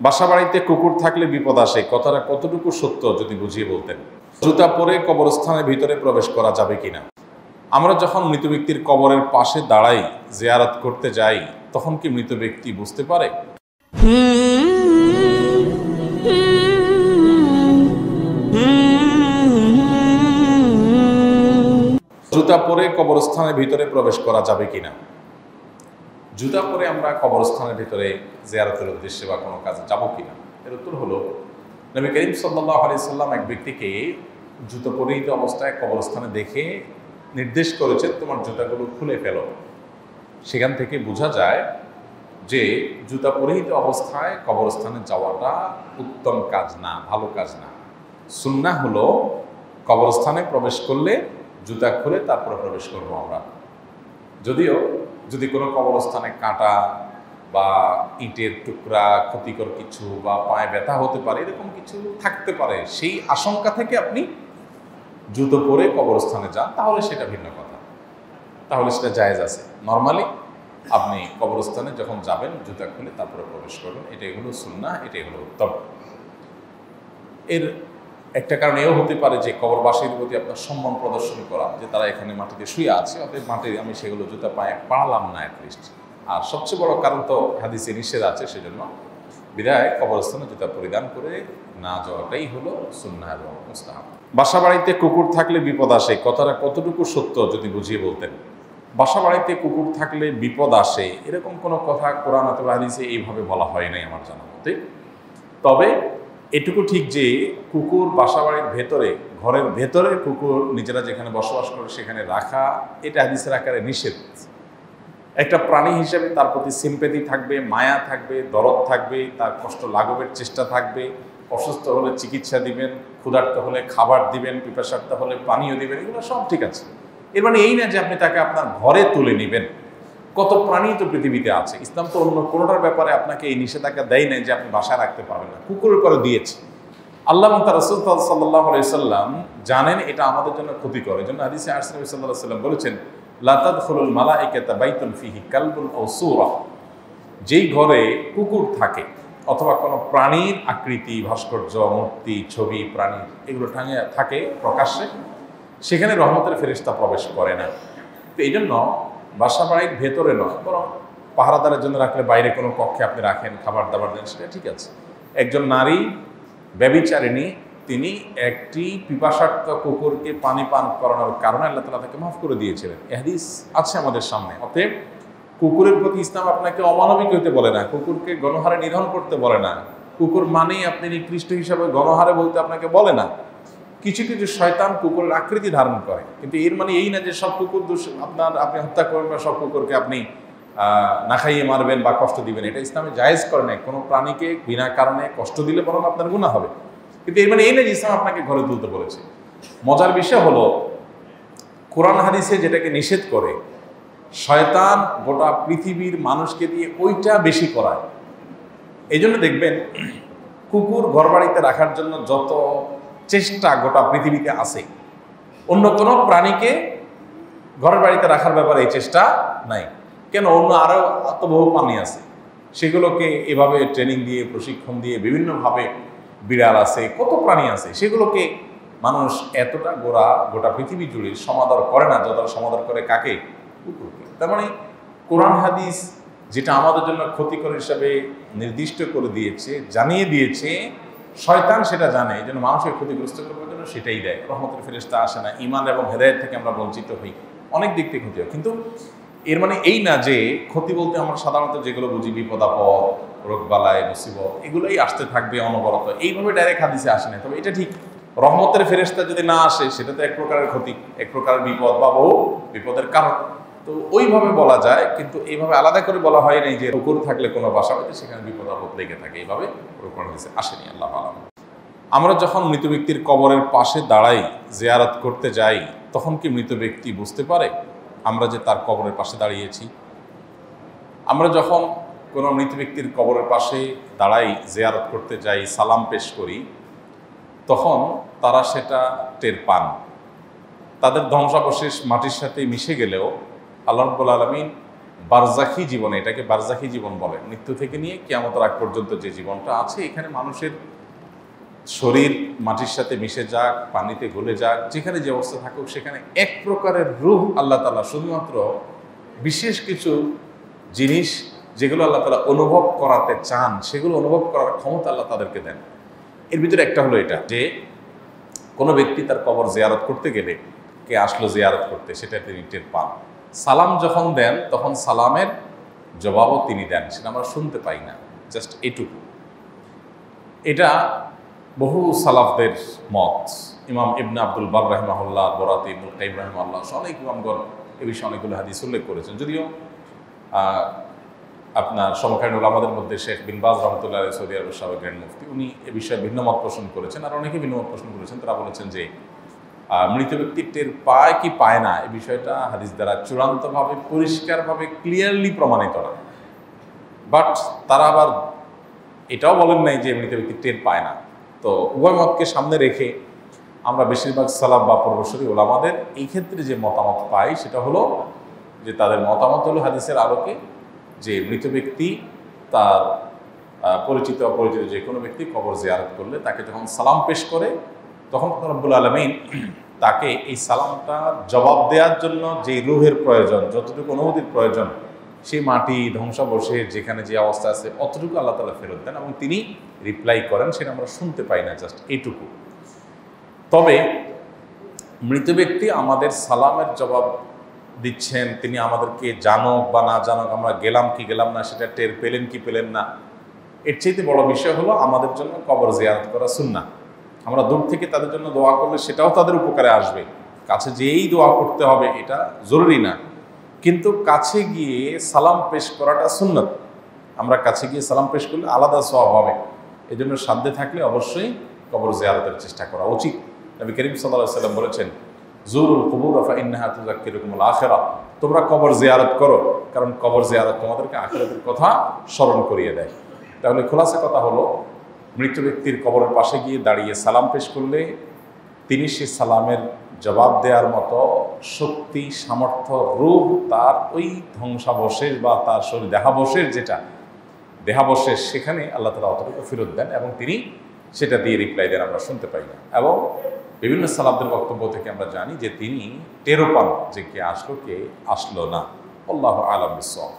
বাসা বাড়িতে কুকুর থাকলে বিপদ আসে, কথাটা কতটুকু সত্য যদি বুঝিয়ে বলতেন। জুতা পরে কবরস্থানের ভিতরে প্রবেশ করা যাবে কিনা? আমরা যখন মৃত ব্যক্তির কবরের পাশে দাঁড়াই, জিয়ারত করতে যাই, তখন কি মৃত ব্যক্তি বুঝতে পারে? জুতা পরে কবরস্থানের ভিতরে প্রবেশ করা যাবে কিনা? জুতা পরে আমরা কবরস্থানের ভিতরে জিয়ারতের উদ্দেশ্যে বা কোনো কাজে যাব কিনা, এর উত্তর হলো, নবী করিম সাল্লাল্লাহু আলাইহি সাল্লাম এক ব্যক্তিকে জুতো পরিহিত অবস্থায় কবরস্থানে দেখে নির্দেশ করেছেন, তোমার জুতাগুলো খুলে ফেলো। সেখান থেকে বোঝা যায় যে জুতা পরিহিত অবস্থায় কবরস্থানে যাওয়াটা উত্তম কাজ না, ভালো কাজ না। সুন্নাহ হলো কবরস্থানে প্রবেশ করলে জুতা খুলে তারপরে প্রবেশ করবো আমরা। যদিও যদি কোনো কবরস্থানে কাঁটা বা ইটের টুকরা, ক্ষতিকর কিছু বা পায়ে ব্যথা হতে পারে, এরকম কিছু থাকতে পারে, সেই আশঙ্কা থেকে আপনি জুতো পরে কবরস্থানে যান, তাহলে সেটা ভিন্ন কথা, তাহলে সেটা জায়েজ আছে। নর্মালি আপনি কবরস্থানে যখন যাবেন জুতা খুলে তারপরে প্রবেশ করবেন, এটাই হলো সুন্নাহ, এটাই হলো উত্তম। এর একটা কারণ এও হতে পারে যে কবরবাসীর প্রতি আপনার সম্মান প্রদর্শন করা, যে তারা এখানে মাটিতে শুয়ে আছে, অতএব মাটি আমি সেগুলো জুতা পায়ে পাড়ালাম না অ্যাটলিস্ট। আর সবচেয়ে বড় কারণ তো হাদিসে নিষেধ আছে, সেজন্য বিদায় কবরস্থানে জুতা পরিধান করে না যাওয়াটাই হলো সুন্নাহ এবং মুস্তাহাব। বাসা বাড়িতে কুকুর থাকলে বিপদ আসে, কথাটা কতটুকু সত্য যদি বুঝিয়ে বলতেন। বাসা বাড়িতে কুকুর থাকলে বিপদ আসে এরকম কোনো কথা কোরআন অথবা হাদিসে এইভাবে বলা হয় নাই আমার জানা মতে। তবে এটুকু ঠিক যে কুকুর বাসা বাড়ির ভেতরে, ঘরের ভেতরে কুকুর নিজেরা যেখানে বসবাস করে সেখানে রাখা, এটা হাদিসের আকারে নিষেধ। একটা প্রাণী হিসেবে তার প্রতি সিম্প্যাথি থাকবে, মায়া থাকবে, দরদ থাকবে, তার কষ্ট লাঘবের চেষ্টা থাকবে। অসুস্থ হলে চিকিৎসা দিবেন, ক্ষুধার্ত হলে খাবার দিবেন, পিপাসার্ত হলে পানীয় দিবেন, এগুলো সব ঠিক আছে। এর মানে এই না যে আপনি তাকে আপনার ঘরে তুলে নেবেন। কত প্রাণী তো পৃথিবীতে আছে, ইসলাম তো অন্য কোনোটার ব্যাপারে আপনাকে এই নিষেধাজ্ঞা দেয় নাই যে আপনি বাসায় রাখতে পারবেন না, কুকুরের করে দিয়েছে। আল্লাহ এবং তার রাসূল সাল্লাল্লাহু আলাইহি সাল্লাম জানেন এটা আমাদের জন্য ক্ষতিকর। এই জন্য হাদিসে নবী সাল্লাল্লাহু আলাইহি সাল্লাম বলেছেন, লা তাদখুলুল মালাইকাতা বাইতুন ফিহি কালবুন আও সূরা। যেই ঘরে কুকুর থাকে অথবা কোনো প্রাণীর আকৃতি, ভাস্কর্য, মূর্তি, ছবি, প্রাণী এগুলো টাঙিয়ে থাকে প্রকাশ্যে, সেখানে রহমতের ফেরেশতা প্রবেশ করে না। তো এই জন্য বাসা বাড়ির ভেতরে নয়, বরং পাহারাদারের জন্য রাখলে বাইরে কোনো কক্ষে আপনি রাখেন, খাবার দাবার দেন, সেটা ঠিক আছে। একজন নারী ব্যভিচারিণী, তিনি একটি পিপাসার্ত কুকুরকে পানি পান করানোর কারণে আল্লাহ তাআলা তাকে মাফ করে দিয়েছিলেন। এই হাদিস আছে আমাদের সামনে। অতএব কুকুরের প্রতি ইসলাম আপনাকে অমানবিক হইতে বলে না, কুকুরকে গণহারে নিধন করতে বলে না, কুকুর মানেই আপনি নিকৃষ্ট হিসাবে গণহারে বলতে আপনাকে বলে না। কিছু কিছু শয়তান কুকুরের আকৃতি ধারণ করে, কিন্তু এর মানে এই না যে সব কুকুর আপনি হত্যা করবেন বা সব কুকুরকে আপনি না খাইয়ে মারবেন বা কষ্ট দিবেন, এটা ইসলামে জায়েজ করে নাই। কোনো প্রাণীকে বিনা কারণে কষ্ট দিলে বরং আপনার গুনাহ হবে, কিন্তু এর মানে এই না যে ইসলাম আপনাকে ঘরে তুলতে বলেছে। মজার বিষয় হলো, কোরআন হাদিসে যেটাকে নিষেধ করে, শয়তান গোটা পৃথিবীর মানুষকে দিয়ে ওইটা বেশি করায়। এই জন্য দেখবেন কুকুর ঘর বাড়িতে রাখার জন্য যত চেষ্টা গোটা পৃথিবীতে আছে, অন্য কোনো প্রাণীকে ঘরের বাড়িতে রাখার ব্যাপারে এই চেষ্টা নাই। কেন? অন্য আরও এত বহু প্রাণী আছে, সেগুলোকে এভাবে ট্রেনিং দিয়ে, প্রশিক্ষণ দিয়ে, বিভিন্নভাবে, বিড়াল আছে, কত প্রাণী আছে, সেগুলোকে মানুষ এতটা গোটা পৃথিবী জুড়ে সমাদর করে না যতটা সমাদর করে কাকে? কুকুরকে। তার মানে কোরআন হাদিস যেটা আমাদের জন্য ক্ষতিকর হিসাবে নির্দিষ্ট করে দিয়েছে, জানিয়ে দিয়েছে, শয়তান সেটা জানে, এই জন্য মানুষের ক্ষতিগ্রস্ত করবার জন্য সেটাই দেয়। রহমতের ফেরেশতা আসে না, ঈমান এবং হেদায়েত থেকে আমরা বঞ্চিত হই, অনেক দিক থেকে ক্ষতি হয়। কিন্তু এর মানে এই না যে ক্ষতি বলতে আমরা সাধারণত যেগুলো বুঝি বিপদ আপদ, রোগবালাই, মুসিবত, এগুলোই আসতে থাকবে অনবরত, এইভাবে ডাইরেক্ট হাদিসে আসে না। তবে এটা ঠিক, রহমতের ফেরেশতা যদি না আসে সেটা তো এক প্রকারের ক্ষতি, এক প্রকারের বিপদ বা বহু বিপদের কারণ। তো ওইভাবে বলা যায়, কিন্তু এইভাবে আলাদা করে বলা হয় নাই যে কুকুর থাকলে কোনো বাসা হয়তো সেখানে বিপদ আপদ লেগে থাকে, এইভাবে কোরআন হাদিসে আসেনি। আল্লাহ আলাম। আমরা যখন মৃত ব্যক্তির কবরের পাশে দাঁড়াই, জিয়ারত করতে যাই, তখন কি মৃত ব্যক্তি বুঝতে পারে আমরা যে তার কবরের পাশে দাঁড়িয়েছি? আমরা যখন কোনো মৃত ব্যক্তির কবরের পাশে দাঁড়াই, জিয়ারত করতে যাই, সালাম পেশ করি, তখন তারা সেটা টের পান। তাদের ধ্বংসাবশেষ মাটির সাথে মিশে গেলেও আল্লাহ রাব্বুল আলামিন বারজাখী জীবনে, এটাকে বারজাখী জীবন বলে, মৃত্যু থেকে নিয়ে কিয়ামতের আগ পর্যন্ত যে জীবনটা আছে, এখানে মানুষের শরীর মাটির সাথে মিশে যাক, পানিতে গলে যাক, যেখানে যে অবস্থা থাকুক, সেখানে এক প্রকারের রূহ আল্লাহ তাআলা শুধুমাত্র বিশেষ কিছু জিনিস যেগুলো আল্লাহ তাআলা অনুভব করাতে চান, সেগুলো অনুভব করার ক্ষমতা আল্লাহ তাদেরকে দেন। এর ভিতরে একটা হলো এটা যে কোনো ব্যক্তি তার কবর জিয়ারত করতে গেলে, কে আসলো জিয়ারত করতে, সেটা তিনি টের পান। সালাম যখন দেন তখন সালামের জবাবও তিনি দেন, সেটা আমরা শুনতে পাই না, জাস্ট এটুকু। এটা বহু সালাফদের মত। ইমাম ইবনে আব্দুল বার রাহিমাহুল্লাহ, বরাতে ইবনুল কাইয়িম রাহিমাহুল্লাহ, অনেক ইমামগণ এ বিষয়ে অনেকগুলো হাদিস উল্লেখ করেছেন। যদিও আপনার সমকালীন ওলামাদের মধ্যে শেখ বিন বাজ রহমতুল্লাহ সৌদি আরবের সাবেক গ্র্যান্ড মুফতি, উনি এ বিষয়ে ভিন্ন মত পোষণ করেছেন, আর অনেকে ভিন্ন মত পোষণ করেছেন। তারা বলেছেন যে মৃত ব্যক্তি টের পায় কি পায় না, এই বিষয়টা হাদিস দ্বারা চূড়ান্তভাবে পরিষ্কারভাবে ক্লিয়ারলি প্রমাণিত না। বাট তারা আবার এটাও বলেন নাই যে মৃত ব্যক্তি টের পায় না। তো উভয় মতকে সামনে রেখে আমরা বেশিরভাগ সালাফ বা পূর্বসূরি ওলামাদের এই ক্ষেত্রে যে মতামত পাই, সেটা হলো যে তাদের মতামত হলো হাদিসের আলোকে যে মৃত ব্যক্তি তার পরিচিত অপরিচিত যে কোনো ব্যক্তি কবর জিয়ারত করলে তাকে যখন সালাম পেশ করে, তখন রব্বুল আলামিন তাকে এই সালামটা জবাব দেওয়ার জন্য যে রূহের প্রয়োজন, যতটুকু অনুভূতির প্রয়োজন, সেই মাটি ধ্বংসাবশেষ যেখানে যে অবস্থা আছে অতটুকু আল্লাহ তাআলা ফেরত দেন এবং তিনি রিপ্লাই করেন, সেটা আমরা শুনতে পাই না, জাস্ট এইটুকু। তবে মৃত ব্যক্তি আমাদের সালামের জবাব দিচ্ছেন, তিনি আমাদেরকে জানুক বা না জানুক, আমরা গেলাম কি গেলাম না সেটা টের পেলেন কি পেলেন না, এর চাইতে বড় বিষয় হলো আমাদের জন্য কবর জিয়ারত করা সুন্নাহ। আমরা দূর থেকে তাদের জন্য দোয়া করলে সেটাও তাদের উপকারে আসবে। কাছে যেই দোয়া করতে হবে এটা জরুরি না, কিন্তু কাছে গিয়ে সালাম পেশ করাটা সুন্নাত। আমরা কাছে গিয়ে সালাম পেশ করলে আলাদা সওয়াব হবে। এই জন্য সাধ্যে থাকলে অবশ্যই কবর জিয়ারতের চেষ্টা করা উচিত। নবী করিম সাল্লাল্লাহু আলাইহি ওয়াসাল্লাম বলেছেন, জুরুল কুবুর ফাইন্নাহা তুযাক্কিরুকুমুল আখিরাহ, তোমরা কবর জিয়ারত করো, কারণ কবর জিয়ারত তোমাদেরকে আখিরাতের কথা স্মরণ করিয়ে দেয়। তাহলে খোলাসা কথা হলো, মৃত ব্যক্তির কবরের পাশে গিয়ে দাঁড়িয়ে সালাম পেশ করলে তিনি সে সালামের জবাব দেওয়ার মতো শক্তি, সামর্থ্য, রূহ তার ওই ধ্বংসাবশেষ বা তার শরীর দেহাবশেষ, যেটা দেহাবশেষ, সেখানে আল্লাহ তাআলা অতটুকু ফেরত দেন এবং তিনি সেটা দিয়ে রিপ্লাই দেন, আমরা শুনতে পাই না। এবং বিভিন্ন সালাফদের বক্তব্য থেকে আমরা জানি যে তিনি টেরও পান যে কে আসলো কে আসলো না। আল্লাহু আ'লাম বিস-সাওয়াব।